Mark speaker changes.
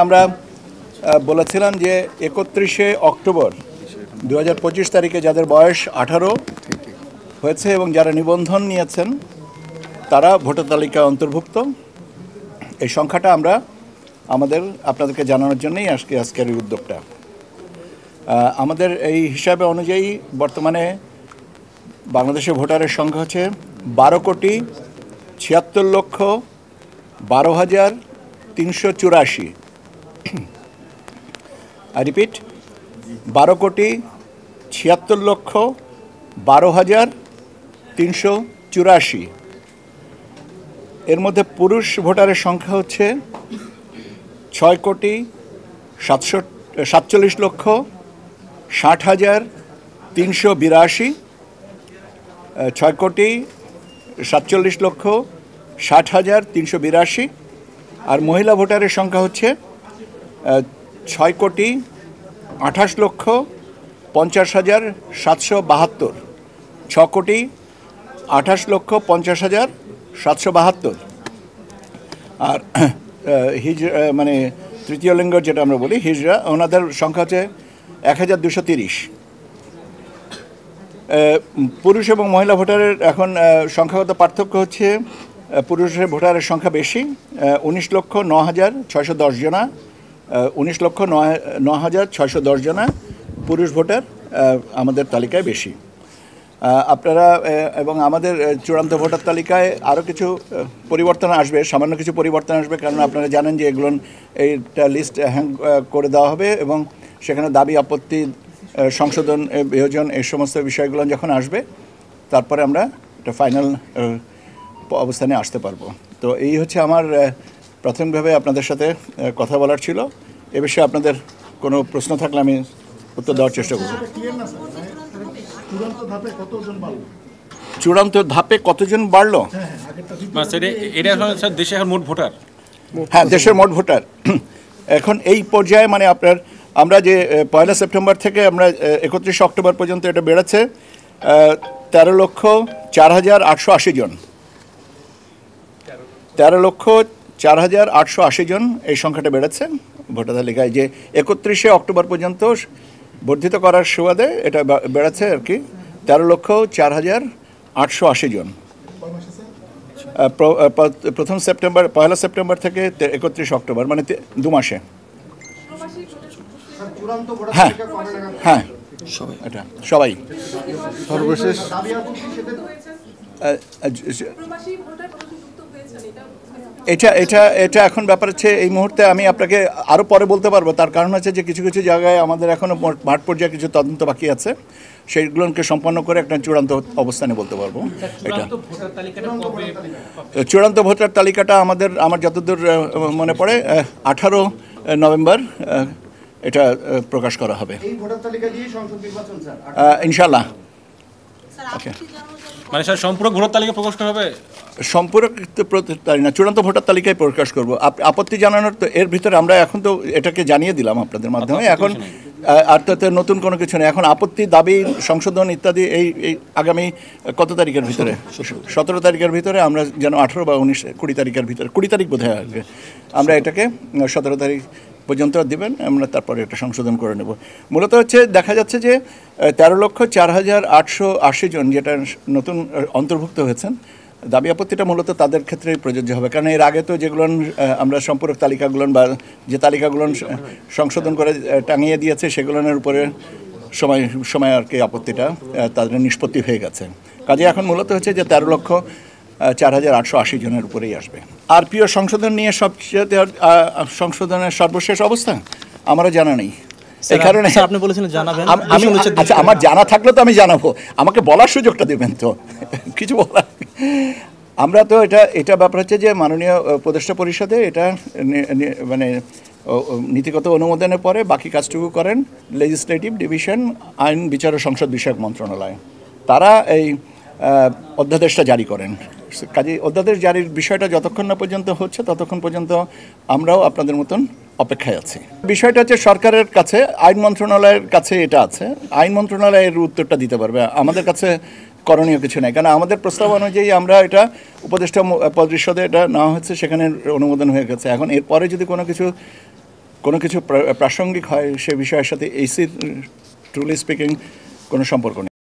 Speaker 1: আমরা বলেছিলাম যে ৩১শে অক্টোবর ২০২৫ তারিখে যাদের বয়স ১৮ হয়েছে এবং যারা নিবন্ধন নিয়েছেন তারা ভোটার তালিকায় অন্তর্ভুক্ত। এই সংখ্যাটা আমরা আপনাদেরকে জানানোর জন্যই আজকের এই উদ্যোগটা। আমাদের এই হিসাবে অনুযায়ী বর্তমানে বাংলাদেশে ভোটারের সংখ্যা হচ্ছে ১২,৭৬,১২,৩৮৪। I repeat, 12,76,12,384। এর মধ্যে পুরুষ ভোটারের সংখ্যা হচ্ছে 6,47,60,60,382। 6,47,60,382। আর মহিলা ভোটারের সংখ্যা হচ্ছে 6,28,50,772। 6,28,50,772। আর মানে তৃতীয় লিঙ্গ যেটা আমরা বলি হিজড়া, ওনাদের সংখ্যা হচ্ছে 1,230। পুরুষ এবং মহিলা ভোটারের এখন সংখ্যাগত পার্থক্য হচ্ছে পুরুষের ভোটারের সংখ্যা বেশি, 19,09,610 জনা। 19,09,610 জনা পুরুষ ভোটার আমাদের তালিকায় বেশি। আপনারা এবং আমাদের চূড়ান্ত ভোটার তালিকায় আরও কিছু পরিবর্তন আসবে, সামান্য কিছু পরিবর্তন আসবে, কারণ আপনারা জানেন যে এগুলো এইটা লিস্ট হ্যাং করে দেওয়া হবে এবং সেখানে দাবি আপত্তি সংশোধন বিয়োজন এই সমস্ত বিষয়গুলো যখন আসবে তারপরে আমরা একটা ফাইনাল অবস্থানে আসতে পারবো। তো এই হচ্ছে আমার প্রাথমিকভাবে আপনাদের সাথে কথা বলার ছিল। এ বিষয়ে আপনাদের কোনো প্রশ্ন থাকলে আমি উত্তর দেওয়ার চেষ্টা করব। চূড়ান্ত ধাপে কতজন বাড়লো?
Speaker 2: দেশে মোট ভোটার,
Speaker 1: হ্যাঁ, দেশের মোট ভোটার এখন এই পর্যায়ে মানে আমরা যে 1 সেপ্টেম্বর থেকে আমরা 31 অক্টোবর পর্যন্ত এটা বেড়েছে 13,04,880 জন। 13,04,880 জন এই সংখ্যাটা বেড়েছে ভোটার তালিকায়। যে 31 অক্টোবর পর্যন্ত বর্ধিত করার সুবাদে এটা বেড়েছে আর কি 13,04,880 জন। প্রথম সেপ্টেম্বর 1 সেপ্টেম্বর থেকে 31 অক্টোবর মানে 2 মাসে। হ্যাঁ হ্যাঁ, এটা সবাই সর্বশেষ এটা এখন ব্যাপার হচ্ছে এই মুহূর্তে আমি আপনাকে আরও পরে বলতে পারবো। তার কারণ হচ্ছে যে কিছু কিছু জায়গায় আমাদের এখনও মাঠ পর্যায়ে কিছু তদন্ত বাকি আছে, সেইগুলোকে সম্পন্ন করে একটা চূড়ান্ত অবস্থানে বলতে পারবো। এটা চূড়ান্ত ভোটার তালিকাটা আমার যতদূর মনে পড়ে 18 নভেম্বর এটা প্রকাশ করা হবে ইনশাল্লাহ। ওকে,
Speaker 2: মানে স্যার সম্পূর্ণ ভোটার তালিকা প্রকাশ করা হবে?
Speaker 1: সম্পূরক না, চূড়ান্ত ভোটার তালিকায় প্রকাশ করব। আপত্তি জানানোর তো এর ভিতরে আমরা এখন তো এটাকে জানিয়ে দিলাম আপনাদের মাধ্যমে। এখন আর তাতে নতুন কোনো কিছু নেই। এখন আপত্তি, দাবি, সংশোধন ইত্যাদি এই আগামী কত তারিখের ভিতরে? 17 তারিখের ভিতরে আমরা যেন 18 বা 19 20 তারিখের ভিতরে, 20 তারিখ বোধ হয় আসবে, আমরা এটাকে 17 তারিখ পর্যন্ত দিবেন, আমরা তারপরে এটা সংশোধন করে নেব। মূলত হচ্ছে দেখা যাচ্ছে যে 13,04,880 জন যেটা নতুন অন্তর্ভুক্ত হয়েছেন, দাবি আপত্তিটা মূলত তাদের ক্ষেত্রেই প্রযোজ্য হবে। কারণ এর আগে তো যেগুলো আমরা সম্পূরক তালিকাগুলো বা যে তালিকাগুলো সংশোধন করে টাঙিয়ে দিয়েছে সেগুলোর উপরে সময় আর কি আপত্তিটা তাদের নিষ্পত্তি হয়ে গেছে। কাজে এখন মূলত হচ্ছে যে 13,04,880 জনের উপরেই আসবে। আর প্রিয় সংশোধন নিয়ে সবচেয়ে সংশোধনের সর্বশেষ অবস্থা আমারও জানা নেই। এই কারণে
Speaker 3: আপনি বলেছিলেন জানাবেন।
Speaker 1: আচ্ছা, আমার জানা থাকলে তো আমি জানাবো, আমাকে বলার সুযোগটা দেবেন তো। কিছু বলার আমরা তো এটা ব্যাপার হচ্ছে যে মাননীয় উপদেষ্টা পরিষদে এটা মানে নীতিগত অনুমোদনের পরে বাকি কাজটুকু করেন লেজিসলেটিভ ডিভিশন, আইন বিচার ও সংসদ বিষয়ক মন্ত্রণালয়। তারা এই অধ্যাদেশটা জারি করেন। কাজে অধ্যাদেশ জারির বিষয়টা যতক্ষণ না পর্যন্ত হচ্ছে ততক্ষণ পর্যন্ত আমরাও আপনাদের মতন অপেক্ষায় আছি। বিষয়টা হচ্ছে সরকারের কাছে, আইন মন্ত্রণালয়ের কাছে এটা আছে। আইন মন্ত্রণালয়ের উত্তরটা দিতে পারবে, আমাদের কাছে করণীয় কিছু নেই। কারণ আমাদের প্রস্তাব অনুযায়ী আমরা এটা উপদেষ্টা পরিষদে এটা নেওয়া হচ্ছে, সেখানে অনুমোদন হয়ে গেছে। এখন এরপরে যদি কোনো কিছু কোনো কিছু প্রাসঙ্গিক হয় সে বিষয়ের সাথে এইসির ট্রুলি স্পিকিং কোনো সম্পর্ক নেই।